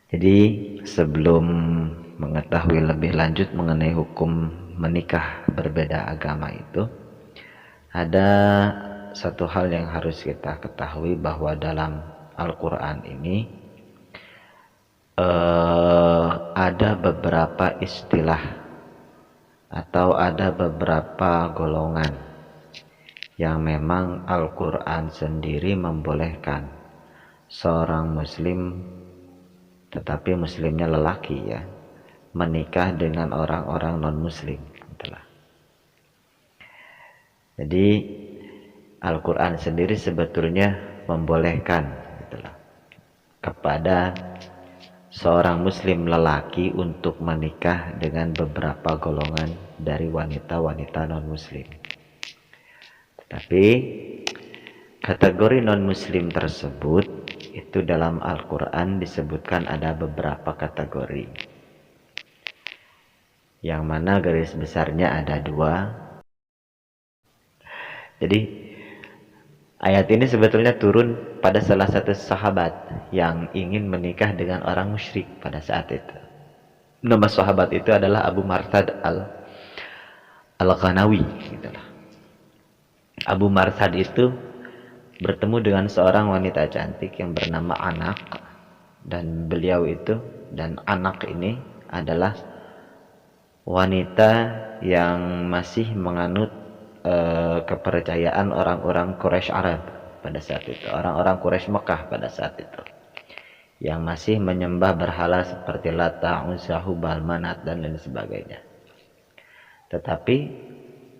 Jadi sebelum mengetahui lebih lanjut mengenai hukum menikah berbeda agama itu, ada satu hal yang harus kita ketahui bahwa dalam Al-Quran ini ada beberapa istilah atau ada beberapa golongan yang memang Al-Quran sendiri membolehkan seorang muslim, tetapi muslimnya lelaki ya, menikah dengan orang-orang non-muslim. Jadi Al-Quran sendiri sebetulnya membolehkan kepada seorang muslim lelaki untuk menikah dengan beberapa golongan dari wanita-wanita non-muslim. Tapi kategori non-muslim tersebut itu dalam Al-Quran disebutkan ada beberapa kategori, yang mana garis besarnya ada dua. Jadi ayat ini sebetulnya turun pada salah satu sahabat yang ingin menikah dengan orang musyrik pada saat itu. Nama sahabat itu adalah Abu Marsad Al-Ghanawi. Abu Marsad itu bertemu dengan seorang wanita cantik yang bernama Anak, dan beliau itu dan Anak ini adalah wanita yang masih menganut kepercayaan orang-orang Quraisy Arab pada saat itu, orang-orang Quraisy Mekah pada saat itu, yang masih menyembah berhala seperti Lata, Uzza, Hubal, Manat dan lain sebagainya. Tetapi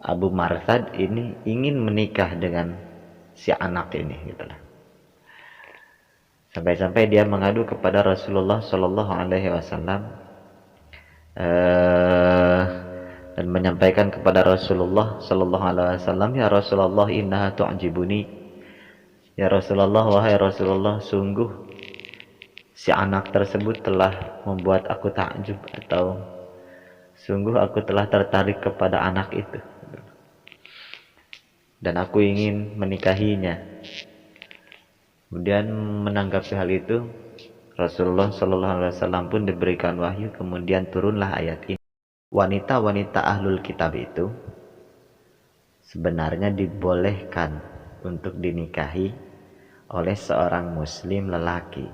Abu Marsad ini ingin menikah dengan si Anak ini Sampai-sampai dia mengadu kepada Rasulullah Shallallahu Alaihi Wasallam dan menyampaikan kepada Rasulullah Shallallahu Alaihi Wasallam, ya Rasulullah, innaha tu'jibuni. Ya Rasulullah, wahai Rasulullah, sungguh si Anak tersebut telah membuat aku takjub, atau sungguh aku telah tertarik kepada anak itu dan aku ingin menikahinya. Kemudian menanggapi hal itu, Rasulullah Shallallahu Alaihi Wasallam pun diberikan wahyu, kemudian turunlah ayat ini. Wanita-wanita ahlul kitab itu sebenarnya dibolehkan untuk dinikahi oleh seorang muslim lelaki,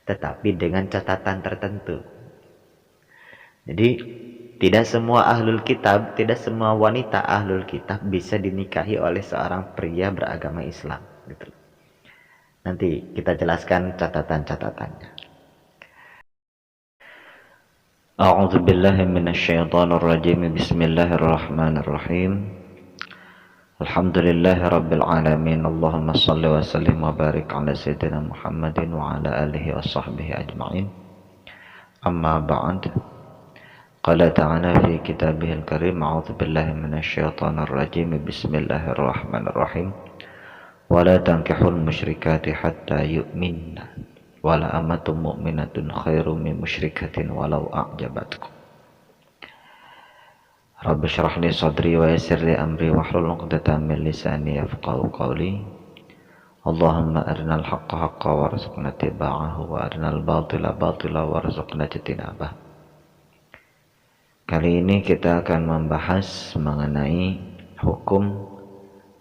tetapi dengan catatan tertentu. Jadi tidak semua ahlul kitab, tidak semua wanita ahlul kitab bisa dinikahi oleh seorang pria beragama Islam. Nanti kita jelaskan catatan-catatannya. A'udzu billahi minasyaitonir rajim. Bismillahirrahmanirrahim. Alhamdulillahi rabbil alamin. Allahumma shalli wa sallim wa barik ala sayyidina Muhammadin wa ala alihi wa sahbihi ajma'in. Amma ba'd. Qala ta'ala fi kitabihil karim. A'udzu billahi minasyaitonir rajim. Bismillahirrahmanirrahim. Wa la tankihul musyrikati hatta yu'minna. Wala amatun mu'minatun khairum min musyrikatin walau a'jabatkum. Rabbi shrah li sadri wa yassir li amri wahlul 'uqdatam min lisani yafqahu qawli. Allahumma arinal haqqa haqqa warzuqna ittiba'ahu wa arinal batila batila warzuqna ijtinabah. Kali ini kita akan membahas mengenai hukum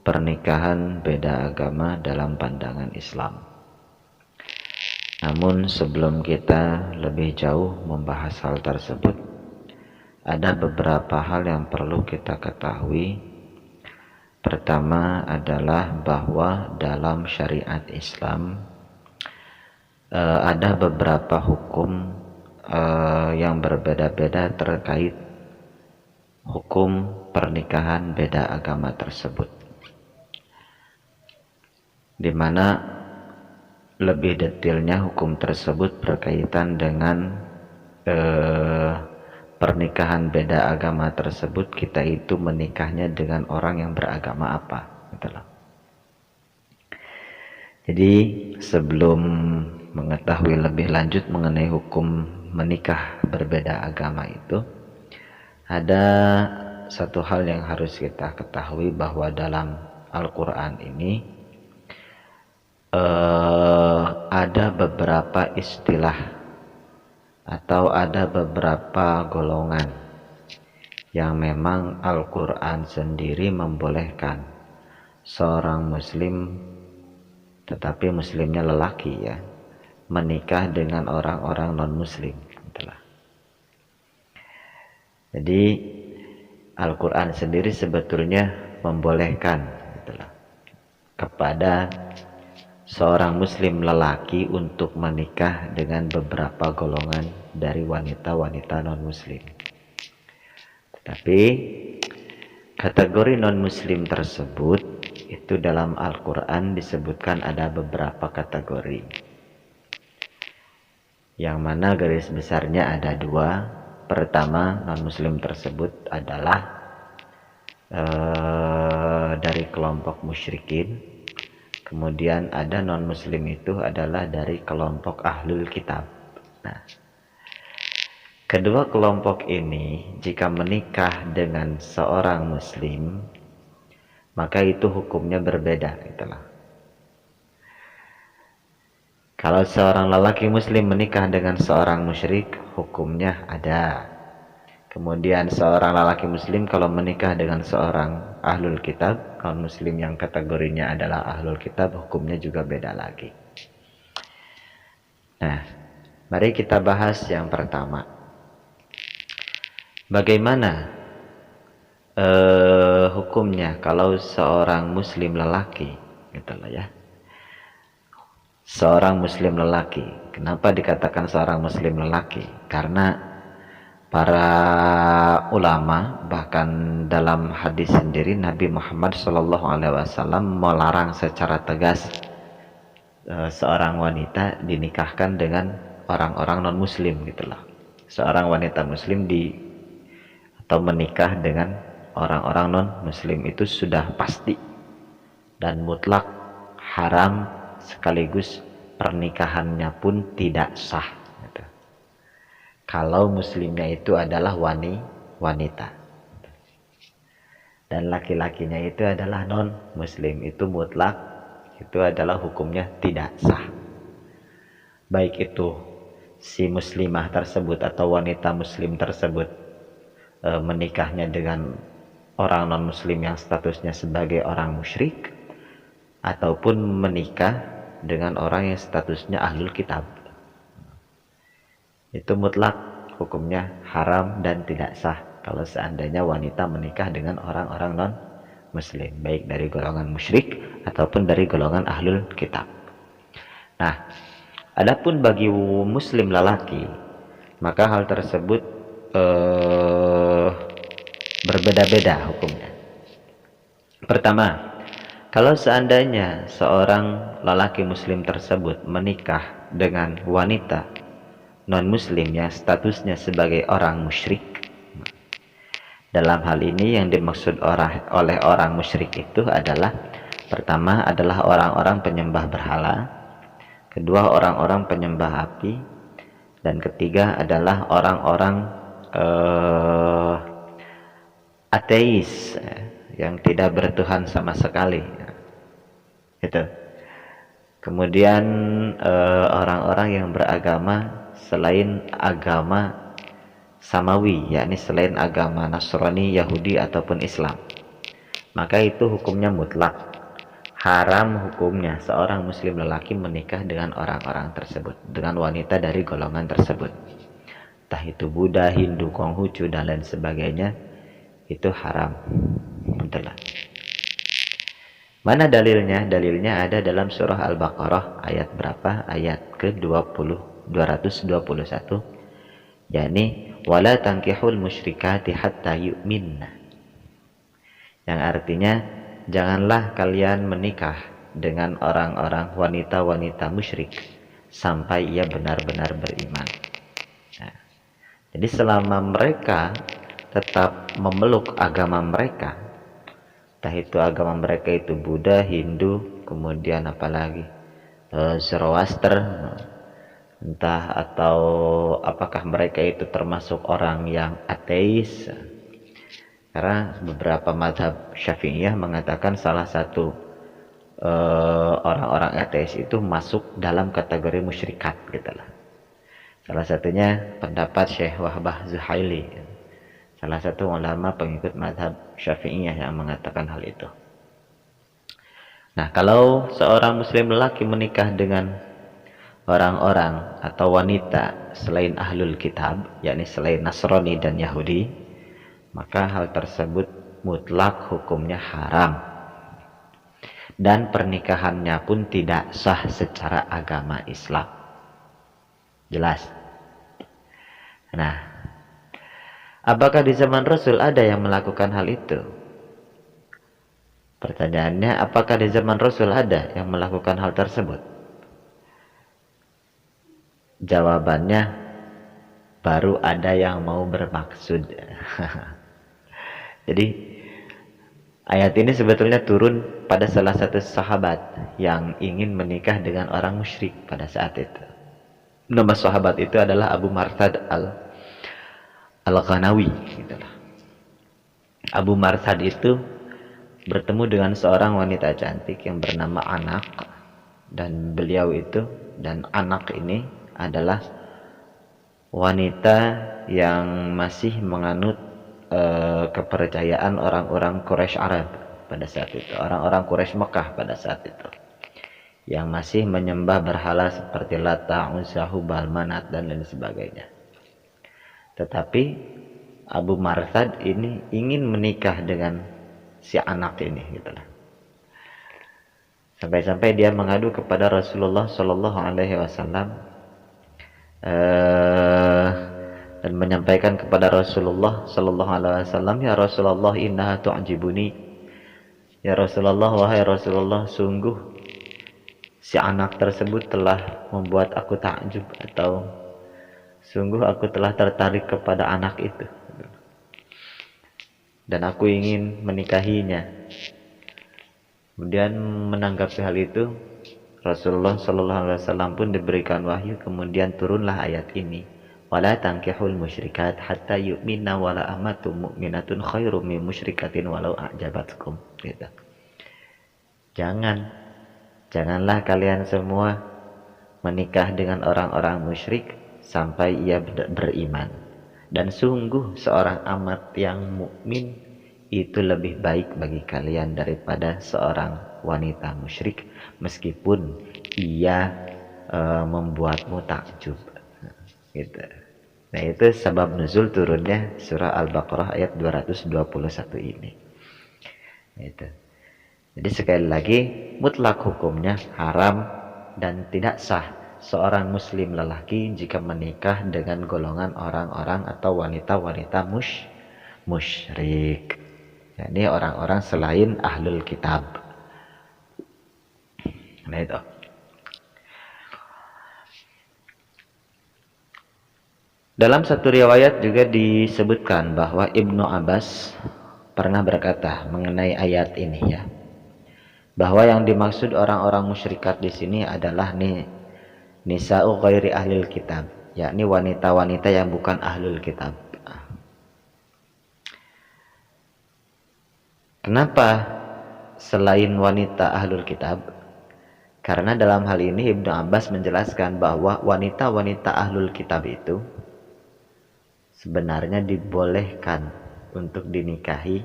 pernikahan beda agama dalam pandangan Islam. Namun sebelum kita lebih jauh membahas hal tersebut, ada beberapa hal yang perlu kita ketahui. Pertama adalah bahwa dalam syariat Islam ada beberapa hukum yang berbeda-beda terkait hukum pernikahan beda agama tersebut, di mana lebih detailnya hukum tersebut berkaitan dengan pernikahan beda agama tersebut, kita itu menikahnya dengan orang yang beragama apa. Jadi sebelum mengetahui lebih lanjut mengenai hukum menikah berbeda agama itu, ada satu hal yang harus kita ketahui bahwa dalam Al-Quran ini ada beberapa istilah atau ada beberapa golongan yang memang Al-Quran sendiri membolehkan seorang muslim, tetapi muslimnya lelaki ya, menikah dengan orang-orang non-muslim. Jadi Al-Quran sendiri sebetulnya membolehkan kepada seorang muslim lelaki untuk menikah dengan beberapa golongan dari wanita-wanita non-muslim. Tapi kategori non-muslim tersebut itu dalam Al-Quran disebutkan ada beberapa kategori, yang mana garis besarnya ada dua. Pertama, non-muslim tersebut adalah dari kelompok musyrikin. Kemudian ada non-muslim itu adalah dari kelompok ahlul kitab. Nah, kedua kelompok ini jika menikah dengan seorang muslim, maka itu hukumnya berbeda itulah. Kalau seorang lelaki muslim menikah dengan seorang musyrik, hukumnya ada. Kemudian seorang lelaki muslim kalau menikah dengan seorang ahlul kitab, kaum muslim yang kategorinya adalah ahlul kitab, hukumnya juga beda lagi. Nah, mari kita bahas yang pertama. Bagaimana hukumnya kalau seorang muslim lelaki, gitulah ya. Seorang muslim lelaki. Kenapa dikatakan seorang muslim lelaki? Karena para ulama bahkan dalam hadis sendiri Nabi Muhammad SAW melarang secara tegas seorang wanita dinikahkan dengan orang-orang non muslim gitulah. Seorang wanita muslim atau menikah dengan orang-orang non muslim itu sudah pasti dan mutlak haram, sekaligus pernikahannya pun tidak sah. Kalau muslimnya itu adalah wanita dan laki-lakinya itu adalah non muslim, itu mutlak, itu adalah hukumnya tidak sah. Baik itu si muslimah tersebut atau wanita muslim tersebut menikahnya dengan orang non muslim yang statusnya sebagai orang musyrik, ataupun menikah dengan orang yang statusnya ahlul kitab. Itu mutlak hukumnya haram dan tidak sah kalau seandainya wanita menikah dengan orang-orang non muslim, baik dari golongan musyrik ataupun dari golongan ahlul kitab. Nah, adapun bagi muslim lelaki, maka hal tersebut berbeda-beda hukumnya. Pertama, kalau seandainya seorang lelaki muslim tersebut menikah dengan wanita non-muslim yang statusnya sebagai orang musyrik, dalam hal ini yang dimaksud oleh orang musyrik itu adalah, pertama adalah orang-orang penyembah berhala, kedua orang-orang penyembah api, dan ketiga adalah orang-orang ateis yang tidak bertuhan sama sekali. Itu. Kemudian orang-orang yang beragama selain agama samawi, yakni selain agama Nasrani, Yahudi ataupun Islam, maka itu hukumnya mutlak haram hukumnya seorang muslim lelaki menikah dengan orang-orang tersebut, dengan wanita dari golongan tersebut, entah itu Buddha, Hindu, Konghucu dan lain sebagainya, itu haram. Itulah. Mana dalilnya? Dalilnya ada dalam surah Al-Baqarah ayat berapa? Ayat ke-221, yakni wala tankihul musyrikati hatta yu'minna, yang artinya janganlah kalian menikah dengan orang-orang wanita-wanita musyrik sampai ia benar-benar beriman. Nah, jadi selama mereka tetap memeluk agama mereka, entah itu agama mereka itu Buddha, Hindu, kemudian apalagi Zoroaster, entah atau apakah mereka itu termasuk orang yang ateis, karena beberapa mazhab Syafi'iyah mengatakan salah satu orang-orang ateis itu masuk dalam kategori musyrikat gitu lah. Salah satunya pendapat Syekh Wahbah Zuhaili, salah satu ulama pengikut mazhab Syafi'iyah yang mengatakan hal itu. Nah, kalau seorang muslim lelaki menikah dengan orang-orang atau wanita selain ahlul kitab, yakni selain Nasrani dan Yahudi, maka hal tersebut mutlak hukumnya haram. Dan pernikahannya pun tidak sah secara agama Islam. Jelas? Nah, apakah di zaman Rasul ada yang melakukan hal itu? Pertanyaannya, apakah di zaman Rasul ada yang melakukan hal tersebut? Jawabannya, baru ada yang mau bermaksud. Jadi, ayat ini sebetulnya turun pada salah satu sahabat yang ingin menikah dengan orang musyrik pada saat itu. Nama sahabat itu adalah Abu Marsad Al-Ghanawi. Abu Marsad itu bertemu dengan seorang wanita cantik yang bernama Anak, dan beliau itu dan Anak ini adalah wanita yang masih menganut kepercayaan orang-orang Quraisy Arab pada saat itu, orang-orang Quraisy Mekah pada saat itu, yang masih menyembah berhala seperti Lata, Uzza, Hubal, Manat dan lain sebagainya. Tetapi Abu Marsad ini ingin menikah dengan si Anak ini, gitulah. Sampai-sampai dia mengadu kepada Rasulullah Shallallahu Alaihi Wasallam dan menyampaikan kepada Rasulullah Shallallahu Alaihi Wasallam, ya Rasulullah, innaha tu'jibuni. Ya Rasulullah, wahai Rasulullah, sungguh si Anak tersebut telah membuat aku takjub, atau sungguh aku telah tertarik kepada anak itu, dan aku ingin menikahinya. Kemudian menanggapi hal itu, Rasulullah Shallallahu Alaihi Wasallam pun diberikan wahyu. Kemudian turunlah ayat ini, wala tankihul musyrikat hatta yu'minna wala amatum mu'minatun khairum min musyrikatin walau a'jabatkum. Gitu. Janganlah kalian semua menikah dengan orang-orang musyrik sampai ia beriman. Dan sungguh seorang amat yang mukmin itu lebih baik bagi kalian daripada seorang wanita musyrik, meskipun ia membuatmu takjub. Gitu. Nah, itu sebab nuzul turunnya surah Al-Baqarah ayat 221 ini. Itu. Jadi sekali lagi, mutlak hukumnya haram dan tidak sah seorang muslim lelaki jika menikah dengan golongan orang-orang atau wanita-wanita musyrik. Ini orang-orang selain ahlul kitab. Nah, itu. Dalam satu riwayat juga disebutkan bahwa Ibnu Abbas pernah berkata mengenai ayat ini, ya, bahwa yang dimaksud orang-orang musyrikat di sini adalah nisa'u ghairi ahlul kitab, yakni wanita-wanita yang bukan ahlul kitab. Kenapa selain wanita ahlul kitab? Karena dalam hal ini Ibnu Abbas menjelaskan bahwa wanita-wanita ahlul kitab itu sebenarnya dibolehkan untuk dinikahi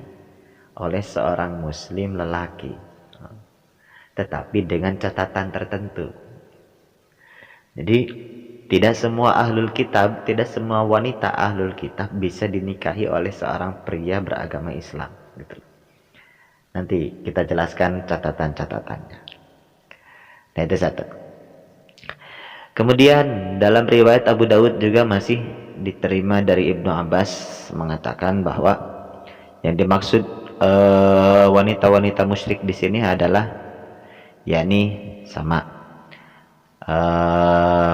oleh seorang muslim lelaki, tetapi dengan catatan tertentu. Jadi tidak semua ahlul kitab, tidak semua wanita ahlul kitab bisa dinikahi oleh seorang pria beragama Islam, gitu. Nanti kita jelaskan catatan-catatannya. Nah, itu satu. Kemudian dalam riwayat Abu Daud juga masih diterima dari Ibnu Abbas mengatakan bahwa yang dimaksud wanita-wanita musyrik di sini adalah yakni sama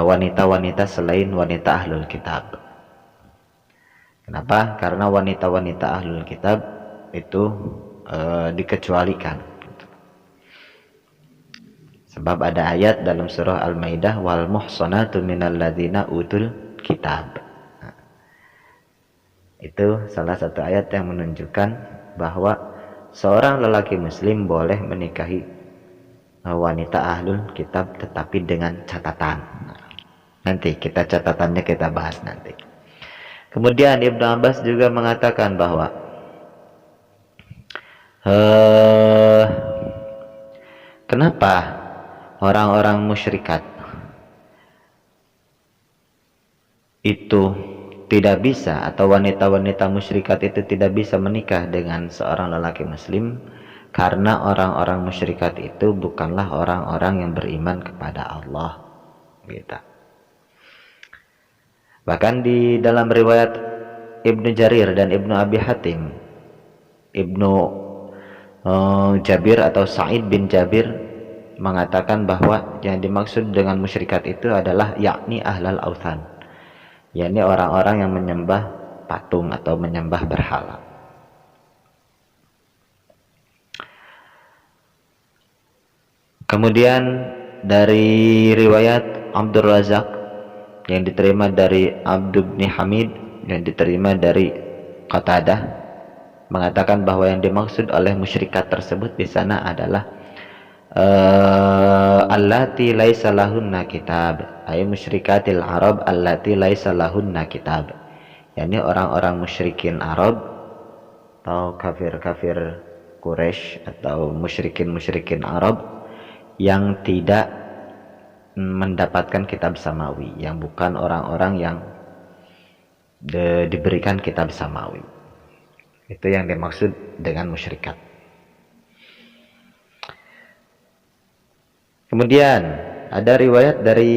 wanita-wanita selain wanita ahlul kitab. Kenapa? Karena wanita-wanita ahlul kitab itu dikecualikan. Sebab ada ayat dalam surah Al-Maidah, wal muhsanatu minal ladzina utul kitab. Nah, itu salah satu ayat yang menunjukkan bahwa seorang lelaki muslim boleh menikahi wanita ahlul kitab, tetapi dengan catatan. Nanti catatannya kita bahas nanti. Kemudian Ibnu Abbas juga mengatakan bahwa kenapa orang-orang musyrikat itu tidak bisa, atau wanita-wanita musyrikat itu tidak bisa menikah dengan seorang lelaki muslim, karena orang-orang musyrikat itu bukanlah orang-orang yang beriman kepada Allah, gitu. Bahkan di dalam riwayat Ibnu Jarir dan Ibnu Abi Hatim, Ibnu Jabir atau Sa'id bin Jabir mengatakan bahwa yang dimaksud dengan musyrikat itu adalah yakni ahlal authan, yakni orang-orang yang menyembah patung atau menyembah berhala. Kemudian dari riwayat Abdul Razak yang diterima dari Abd bin Hamid, yang diterima dari Qatadah, mengatakan bahwa yang dimaksud oleh musyrikat tersebut di sana adalah allati laisa lahunna kitab, ay musyrikatil Arab allati laisa lahunna kitab, yakni orang-orang musyrikin Arab atau kafir-kafir Quraisy atau musyrikin Arab yang tidak mendapatkan kitab samawi, yang bukan orang-orang yang diberikan kitab samawi. Itu yang dimaksud dengan musyrikat. Kemudian ada riwayat dari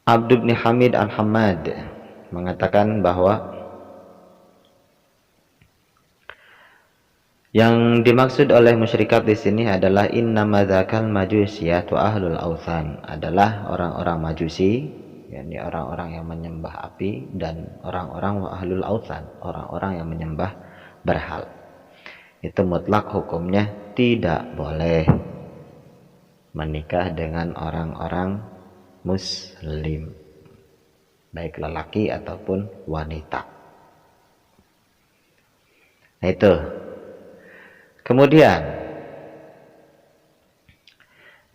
Abd bin Hamid al-Hammad mengatakan bahwa yang dimaksud oleh musyrikat di sini adalah innama dzakal majusiyah wa ahlul authan, adalah orang-orang majusi, yakni orang-orang yang menyembah api, dan orang-orang wa ahlul authan, orang-orang yang menyembah berhala. Itu mutlak hukumnya tidak boleh menikah dengan orang-orang muslim, baik lelaki ataupun wanita. Nah itu. Kemudian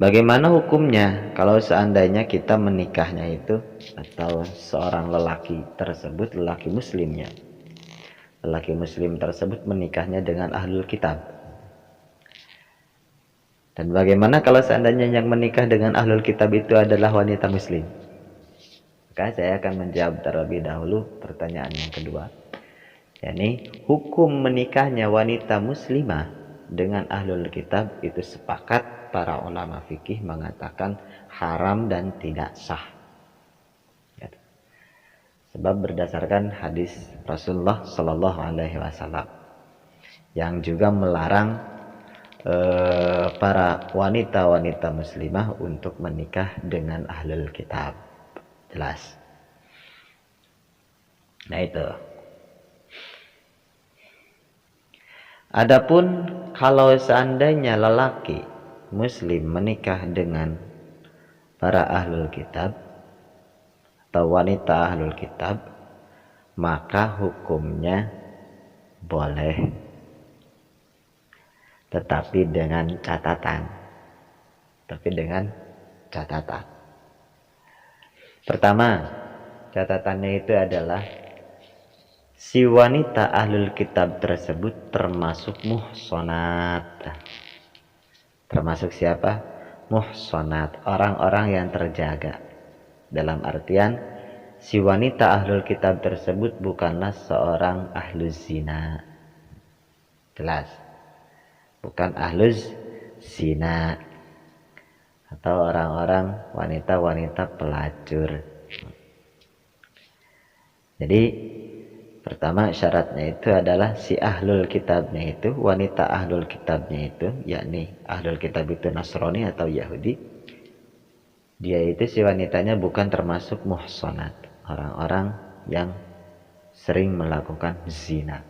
bagaimana hukumnya kalau seandainya kita menikahnya itu, atau seorang lelaki tersebut, lelaki muslim tersebut menikahnya dengan ahlul kitab? Dan bagaimana kalau seandainya yang menikah dengan ahlul kitab itu adalah wanita muslim? Maka saya akan menjawab terlebih dahulu pertanyaan yang kedua, yakni hukum menikahnya wanita muslimah dengan ahlul kitab itu sepakat para ulama fikih mengatakan haram dan tidak sah. Sebab berdasarkan hadis Rasulullah Shallallahu Alaihi Wasallam yang juga melarang para wanita-wanita muslimah untuk menikah dengan ahlul kitab. Jelas. Nah itu. Adapun kalau seandainya lelaki muslim menikah dengan para ahlul kitab atau wanita ahlul kitab, maka hukumnya boleh, tetapi dengan catatan. Pertama, catatannya itu adalah si wanita ahlul kitab tersebut termasuk muhsonat. Termasuk siapa? Muhsonat, orang-orang yang terjaga. Dalam artian si wanita ahlul kitab tersebut bukanlah seorang ahluz zina. Jelas. Bukan ahluz zina atau orang-orang wanita-wanita pelacur. Jadi pertama syaratnya itu adalah si ahlul kitabnya itu, wanita ahlul kitabnya itu, yakni ahlul kitab itu Nasrani atau Yahudi, dia itu si wanitanya bukan termasuk muhsanat, orang-orang yang sering melakukan zina.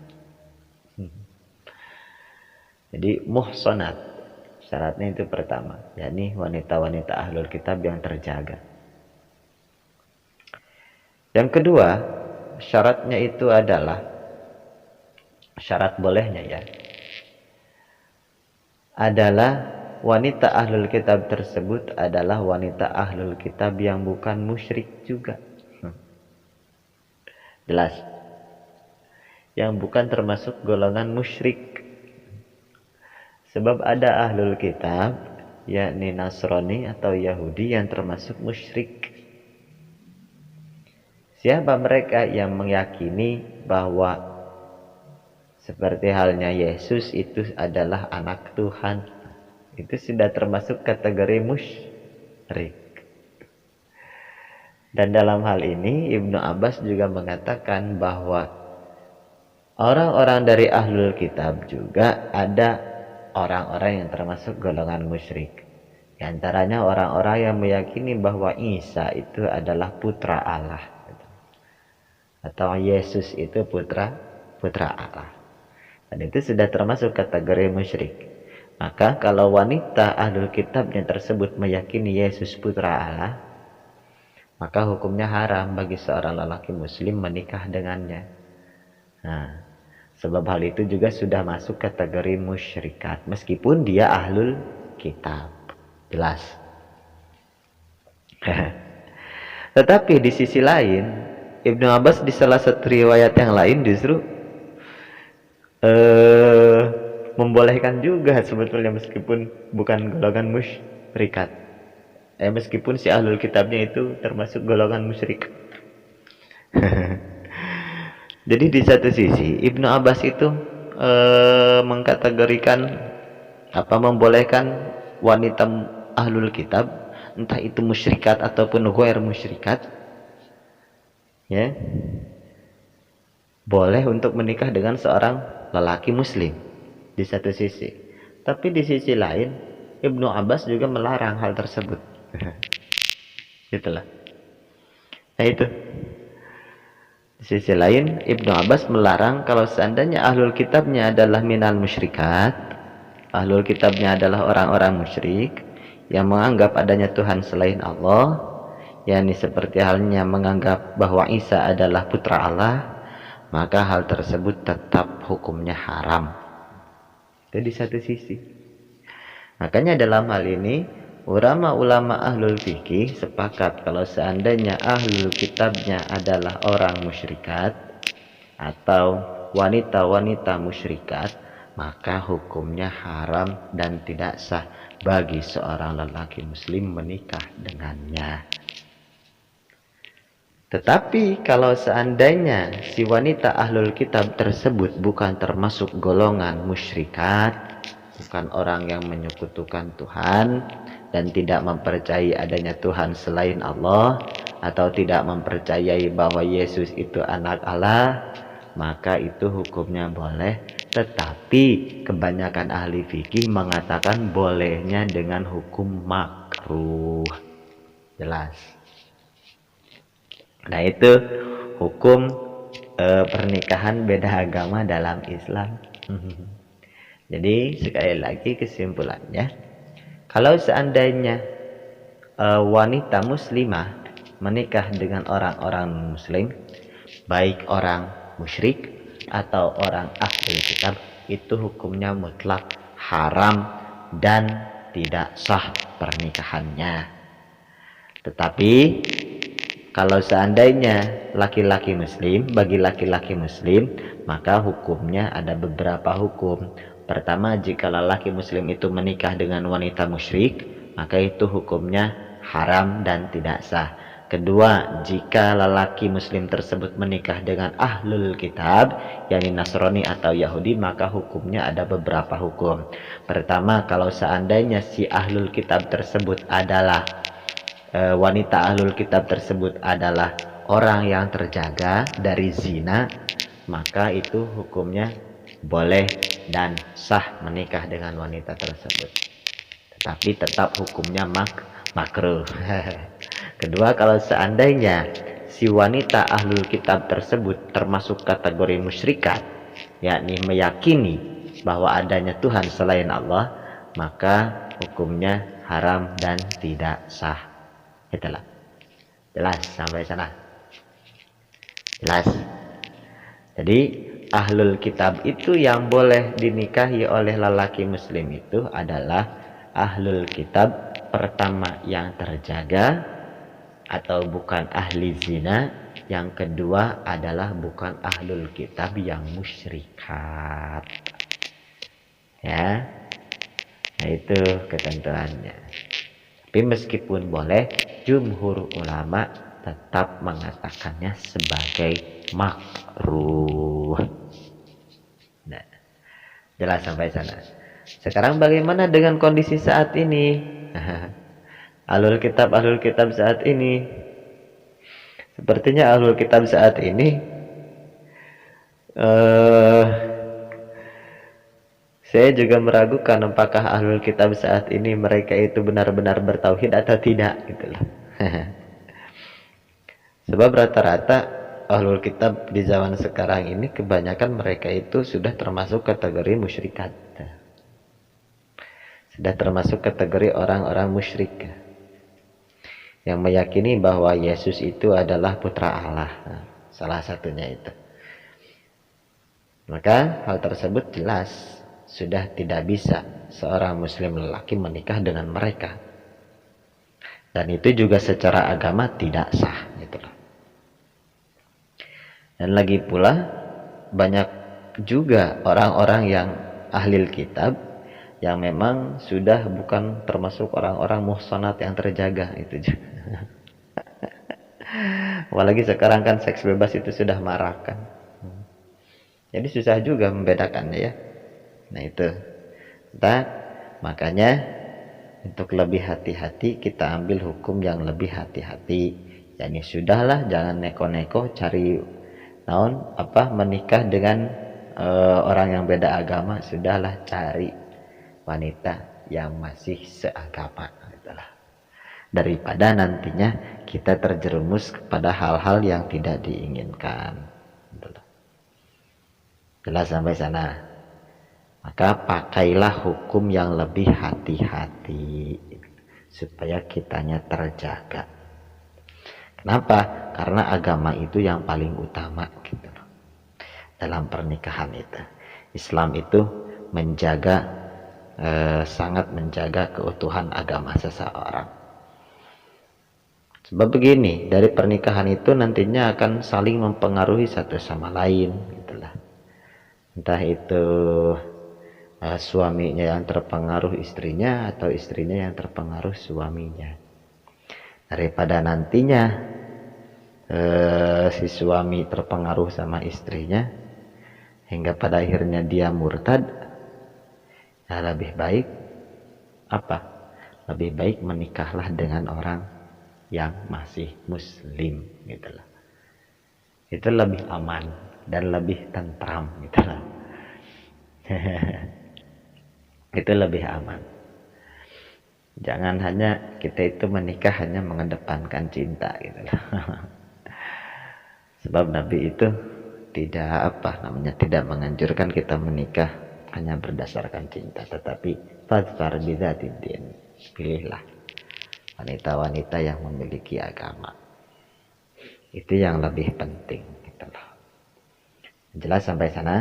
Jadi muhsanat syaratnya itu pertama, yakni wanita-wanita ahlul kitab yang terjaga. Yang kedua, syaratnya itu adalah, syarat bolehnya ya, adalah wanita ahlul kitab tersebut adalah wanita ahlul kitab yang bukan musyrik juga. Jelas. Yang bukan termasuk golongan musyrik. Sebab ada ahlul kitab, yakni Nasrani atau Yahudi yang termasuk musyrik. Siapa mereka yang meyakini bahwa seperti halnya Yesus itu adalah anak Tuhan? Itu sudah termasuk kategori musyrik. Dan dalam hal ini Ibnu Abbas juga mengatakan bahwa orang-orang dari ahlul kitab juga ada orang-orang yang termasuk golongan musyrik. Di antaranya orang-orang yang meyakini bahwa Isa itu adalah putra Allah, atau Yesus itu putra Allah. Dan itu sudah termasuk kategori musyrik. Maka kalau wanita ahlul kitabnya tersebut meyakini Yesus putra Allah, maka hukumnya haram bagi seorang lelaki muslim menikah dengannya. Nah, sebab hal itu juga sudah masuk kategori musyrikat meskipun dia ahlul kitab. Jelas. Tetapi di sisi lain, Ibnu Abbas di salah satu riwayat yang lain justru membolehkan juga sebetulnya meskipun bukan golongan musyrikat. Meskipun si ahlul kitabnya itu termasuk golongan musyrik. Jadi di satu sisi Ibnu Abbas itu mengkategorikan membolehkan wanita ahlul kitab, entah itu musyrikat ataupun ghair musyrikat, ya, boleh untuk menikah dengan seorang lelaki muslim di satu sisi. Tapi di sisi lain Ibnu Abbas juga melarang hal tersebut. Itulah. Nah itu. Di sisi lain Ibnu Abbas melarang kalau seandainya ahlul kitabnya adalah minal musyrikat, ahlul kitabnya adalah orang-orang musyrik yang menganggap adanya Tuhan selain Allah, yakni seperti halnya menganggap bahwa Isa adalah putra Allah, maka hal tersebut tetap hukumnya haram. Itu di satu sisi. Makanya dalam hal ini ulama-ulama ahlul fikih sepakat kalau seandainya ahlul kitabnya adalah orang musyrikat atau wanita-wanita musyrikat, maka hukumnya haram dan tidak sah bagi seorang lelaki muslim menikah dengannya. Tetapi kalau seandainya si wanita ahlul kitab tersebut bukan termasuk golongan musyrikat, bukan orang yang menyekutukan Tuhan dan tidak mempercayai adanya Tuhan selain Allah, atau tidak mempercayai bahwa Yesus itu anak Allah, maka itu hukumnya boleh. Tetapi kebanyakan ahli fikih mengatakan bolehnya dengan hukum makruh. Jelas. Nah itu hukum pernikahan beda agama dalam Islam. Jadi sekali lagi kesimpulannya, kalau seandainya wanita muslimah menikah dengan orang-orang muslim, baik orang musyrik atau orang ahlul kitab, itu hukumnya mutlak haram dan tidak sah pernikahannya. Tetapi kalau seandainya laki-laki muslim, bagi laki-laki muslim, maka hukumnya ada beberapa hukum. Pertama, jika lelaki muslim itu menikah dengan wanita musyrik, maka itu hukumnya haram dan tidak sah. Kedua, jika lelaki muslim tersebut menikah dengan ahlul kitab, yakni Nasrani atau Yahudi, maka hukumnya ada beberapa hukum. Pertama, kalau seandainya si ahlul kitab tersebut adalah wanita ahlul kitab tersebut adalah orang yang terjaga dari zina, maka itu hukumnya boleh dan sah menikah dengan wanita tersebut. Tetapi tetap hukumnya makruh. Kedua, kalau seandainya si wanita ahlul kitab tersebut termasuk kategori musyrikat, yakni meyakini bahwa adanya Tuhan selain Allah, maka hukumnya haram dan tidak sah. Itulah. Jelas sampai sana. Jelas. Jadi ahlul kitab itu yang boleh dinikahi oleh lelaki muslim itu adalah ahlul kitab pertama yang terjaga atau bukan ahli zina, yang kedua adalah bukan ahlul kitab yang musyrikat. Ya, nah itu ketentuannya. Tapi meskipun boleh, jumhur ulama tetap mengatakannya sebagai makruh. Nah, jelas sampai sana. Sekarang bagaimana dengan kondisi saat ini? Ahlul kitab saat ini. Sepertinya ahlul kitab saat ini saya juga meragukan apakah ahlul kitab saat ini mereka itu benar-benar bertauhid atau tidak gitu loh. Sebab rata-rata ahlul kitab di zaman sekarang ini kebanyakan mereka itu sudah termasuk kategori musyrikat. Sudah termasuk kategori orang-orang musyrik yang meyakini bahwa Yesus itu adalah putra Allah. Nah, salah satunya itu. Maka hal tersebut jelas sudah tidak bisa seorang muslim lelaki menikah dengan mereka. Dan itu juga secara agama tidak sah gitu loh. Dan lagi pula banyak juga orang-orang yang ahli kitab yang memang sudah bukan termasuk orang-orang muhsanat yang terjaga itu juga. Apalagi sekarang kan seks bebas itu sudah marak kan. Jadi susah juga membedakannya ya. Nah itu. Nah, makanya untuk lebih hati-hati kita ambil hukum yang lebih hati-hati. Yani sudahlah jangan neko-neko cari menikah dengan orang yang beda agama. Sudahlah cari wanita yang masih seagama gitulah. Daripada nantinya kita terjerumus kepada hal-hal yang tidak diinginkan. Jelas sampai sana. Maka pakailah hukum yang lebih hati-hati supaya kitanya terjaga. Kenapa? Karena agama itu yang paling utama gitu. Dalam pernikahan itu Islam itu menjaga sangat menjaga keutuhan agama seseorang. Sebab begini, dari pernikahan itu nantinya akan saling mempengaruhi satu sama lain gitulah. Entah itu suaminya yang terpengaruh istrinya atau istrinya yang terpengaruh suaminya. Daripada nantinya si suami terpengaruh sama istrinya hingga pada akhirnya dia murtad, nah lebih baik apa? Lebih baik menikahlah dengan orang yang masih muslim gitulah. Itu lebih aman dan lebih tentram gitulah. Itu lebih aman. Jangan hanya kita itu menikah hanya mengedepankan cinta gitu loh. Sebab Nabi itu tidak tidak menganjurkan kita menikah hanya berdasarkan cinta, tetapi fadfar bidzatiddin, pilihlah wanita-wanita yang memiliki agama. Itu yang lebih penting gitu loh. Jelas sampai sana?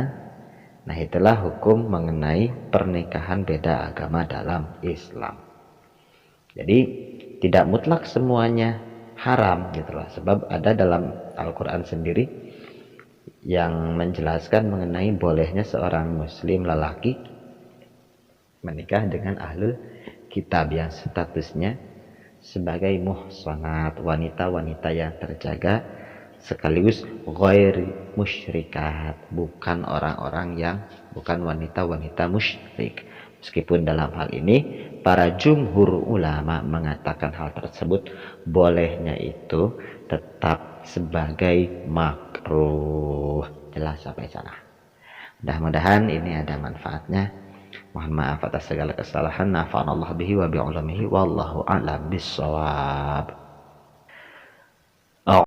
Nah, itulah hukum mengenai pernikahan beda agama dalam Islam. Jadi tidak mutlak semuanya haram gitu loh. Sebab ada dalam Al-Quran sendiri yang menjelaskan mengenai bolehnya seorang muslim lelaki menikah dengan ahlul kitab yang statusnya sebagai muhsanat, wanita-wanita yang terjaga sekaligus ghairi musyrikat, bukan wanita-wanita musyrik. Meskipun dalam hal ini para jumhur ulama mengatakan hal tersebut bolehnya itu tetap sebagai makruh. Jelas sampai sana. Mudah-mudahan ini ada manfaatnya. Mohon maaf atas segala kesalahan. Nafa'anallahu bihi wa bi'ulumihi wallahu a'lam bissawab.